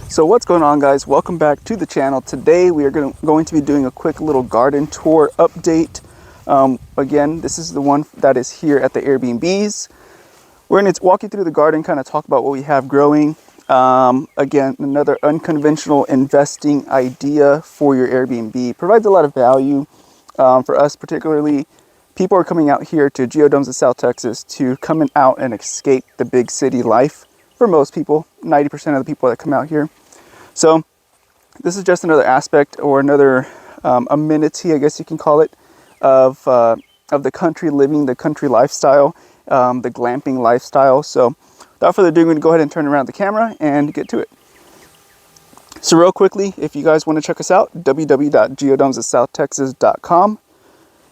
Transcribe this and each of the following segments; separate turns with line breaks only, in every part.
So what's going on, guys? Welcome back to the channel. Today we are going to be doing a quick little garden tour update. Again, this is the one that is here at the Airbnbs. We're going to walk you through the garden, kind of talk about what we have growing. Again, another unconventional investing idea for your Airbnb. Provides a lot of value for us, particularly. People are coming out here to Geodomes of South Texas to come out and escape the big city life. For most people, 90% of the people that come out here. So this is just another aspect or another amenity, I guess you can call it, of the country living, the country lifestyle, the glamping lifestyle. So without further ado, I'm going to go ahead and turn around the camera and get to it. So real quickly, if you guys want to check us out, www.geodomesofsouthtexas.com.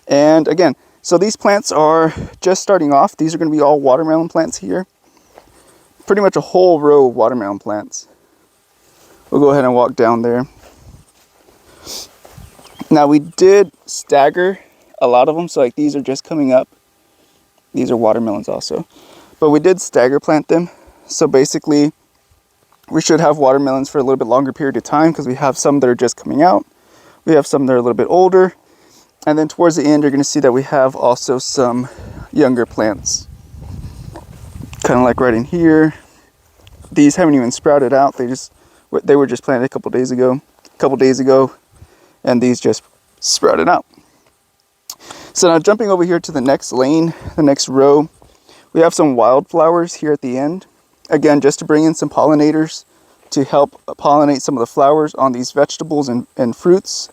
And again, so these plants are just starting off. These are going to be all watermelon plants here. Pretty much a whole row of watermelon plants. We'll go ahead and walk down there. Now we did stagger a lot of them, so like these are just coming up. These are watermelons also. But we did stagger plant them. So basically we should have watermelons for a little bit longer period of time because we have some that are just coming out. We have some that are a little bit older. And then towards the end you're going to see that we have also some younger plants. Kind of like right in here. These haven't even sprouted out. They were just planted a couple days ago, and these just sprouted out. So now jumping over here to the next lane, the next row, we have some wildflowers here at the end. Again, just to bring in some pollinators to help pollinate some of the flowers on these vegetables and fruits.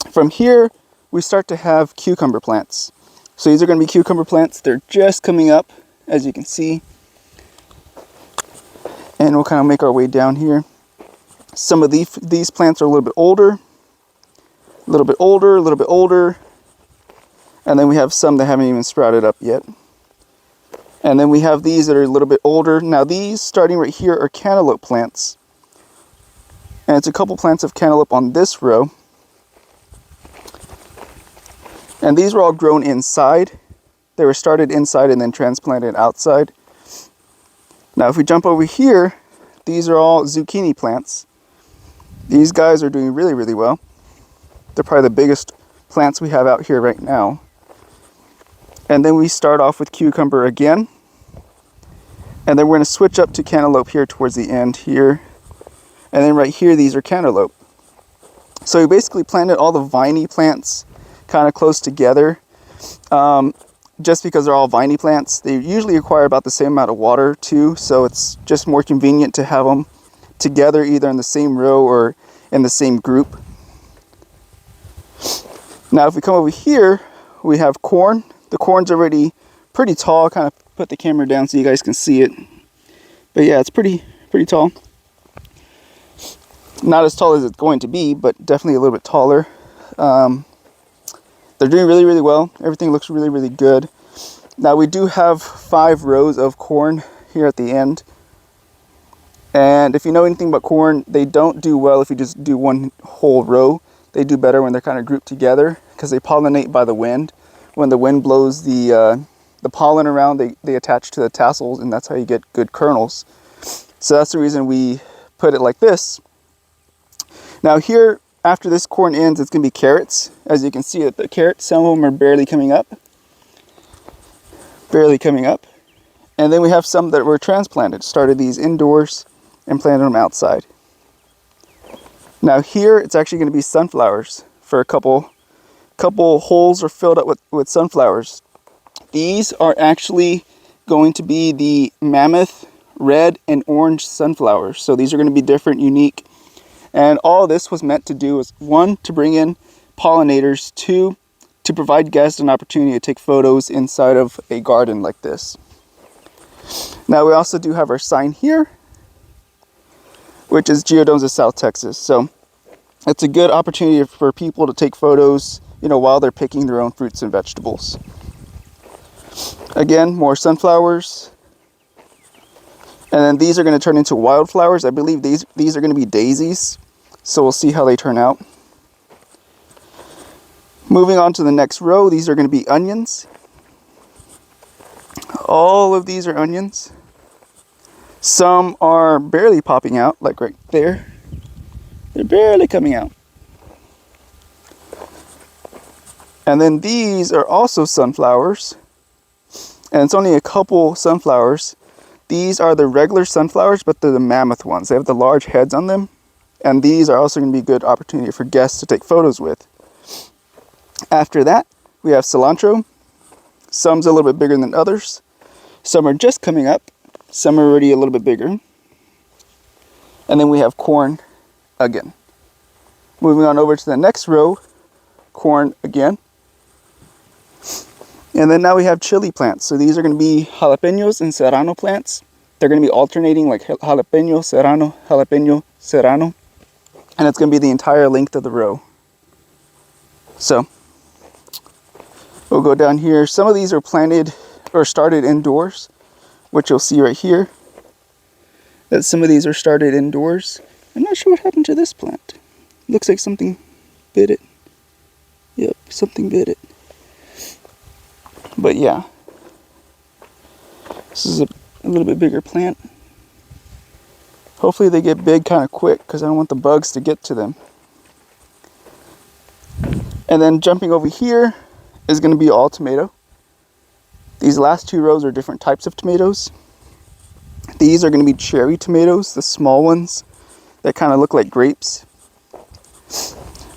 From here, we start to have cucumber plants. So these are going to be cucumber plants. They're just coming up, as you can see. And we'll kind of make our way down here. Some of these plants are a little bit older, a little bit older, a little bit older. And then we have some that haven't even sprouted up yet. And then we have these that are a little bit older. Now these, starting right here, are cantaloupe plants. And it's a couple plants of cantaloupe on this row. And these were all grown inside. They were started inside and then transplanted outside. Now if we jump over here, these are all zucchini plants. These guys are doing really, really well. They're probably the biggest plants we have out here right now. And then we start off with cucumber again. And then we're going to switch up to cantaloupe here towards the end here. And then right here, these are cantaloupe. So we basically planted all the viney plants kind of close together. Just because they're all viney plants. They usually require about the same amount of water too, so it's just more convenient to have them together either in the same row or in the same group. Now if we come over here, we have corn. The corn's already pretty tall. Kind of put the camera down so you guys can see it. But yeah, it's pretty tall. Not as tall as it's going to be, but definitely a little bit taller. They're doing really, really well. Everything looks really, really good. Now we do have 5 rows of corn here at the end. And if you know anything about corn, they don't do well if you just do one whole row. They do better when they're kind of grouped together because they pollinate by the wind. When the wind blows the pollen around, they attach to the tassels, and that's how you get good kernels. So that's the reason we put it like this. Now here, after this corn ends, it's going to be carrots. As you can see, the carrots, some of them are barely coming up. Barely coming up. And then we have some that were transplanted. Started these indoors and planted them outside. Now here, it's actually going to be sunflowers. For a couple holes are filled up with sunflowers. These are actually going to be the mammoth red and orange sunflowers. So these are going to be different, unique. And all this was meant to do is, 1, to bring in pollinators, 2, to provide guests an opportunity to take photos inside of a garden like this. Now we also do have our sign here, which is Geodomes of South Texas. So it's a good opportunity for people to take photos, while they're picking their own fruits and vegetables. Again, more sunflowers. And then these are going to turn into wildflowers. I believe these are going to be daisies. So we'll see how they turn out. Moving on to the next row, these are going to be onions. All of these are onions. Some are barely popping out, like right there. They're barely coming out. And then these are also sunflowers. And it's only a couple sunflowers. These are the regular sunflowers, but they're the mammoth ones. They have the large heads on them. And these are also going to be a good opportunity for guests to take photos with. After that, we have cilantro. Some's a little bit bigger than others. Some are just coming up. Some are already a little bit bigger. And then we have corn again. Moving on over to the next row, corn again. And then now we have chili plants. So these are going to be jalapenos and serrano plants. They're going to be alternating like jalapeno, serrano. And it's going to be the entire length of the row. So we'll go down here. Some of these are planted or started indoors, which you'll see right here. That some of these are started indoors. I'm not sure what happened to this plant. Looks like something bit it. Yep, something bit it. But yeah, this is a little bit bigger plant. Hopefully they get big kind of quick because I don't want the bugs to get to them. And then jumping over here is going to be all tomato. These last two rows are different types of tomatoes. These are going to be cherry tomatoes, the small ones that kind of look like grapes.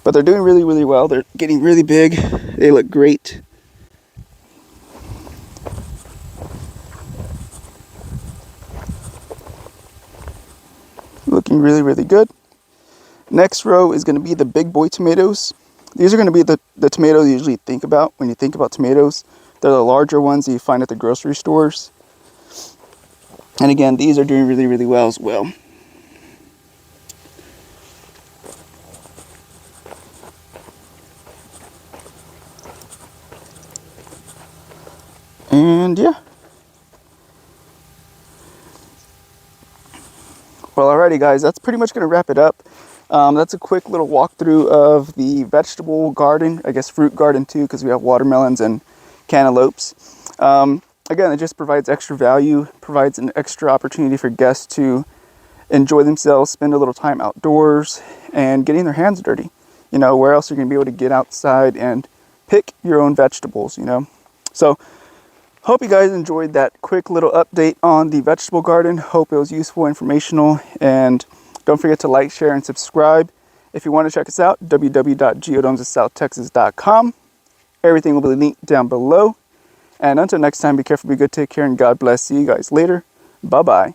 But they're doing really, really well. They're getting really big. They look great. Looking really, really good. Next row is going to be the big boy tomatoes. These are going to be the tomatoes you usually think about when you think about tomatoes. They're the larger ones that you find at the grocery stores. And again, these are doing really, really well as well. And yeah. Well, alrighty guys, that's pretty much going to wrap it up. That's a quick little walkthrough of the vegetable garden, I guess fruit garden too, because we have watermelons and cantaloupes. Again, it just provides extra value, provides an extra opportunity for guests to enjoy themselves, spend a little time outdoors, and getting their hands dirty. You know, where else are you going to be able to get outside and pick your own vegetables, you know? So, hope you guys enjoyed that quick little update on the vegetable garden. Hope it was useful, informational, and don't forget to like, share, and subscribe. If you want to check us out, www.geodomesofsouthtexas.com. Everything will be linked down below. And until next time, be careful, be good, take care, and God bless. See you guys later. Bye-bye.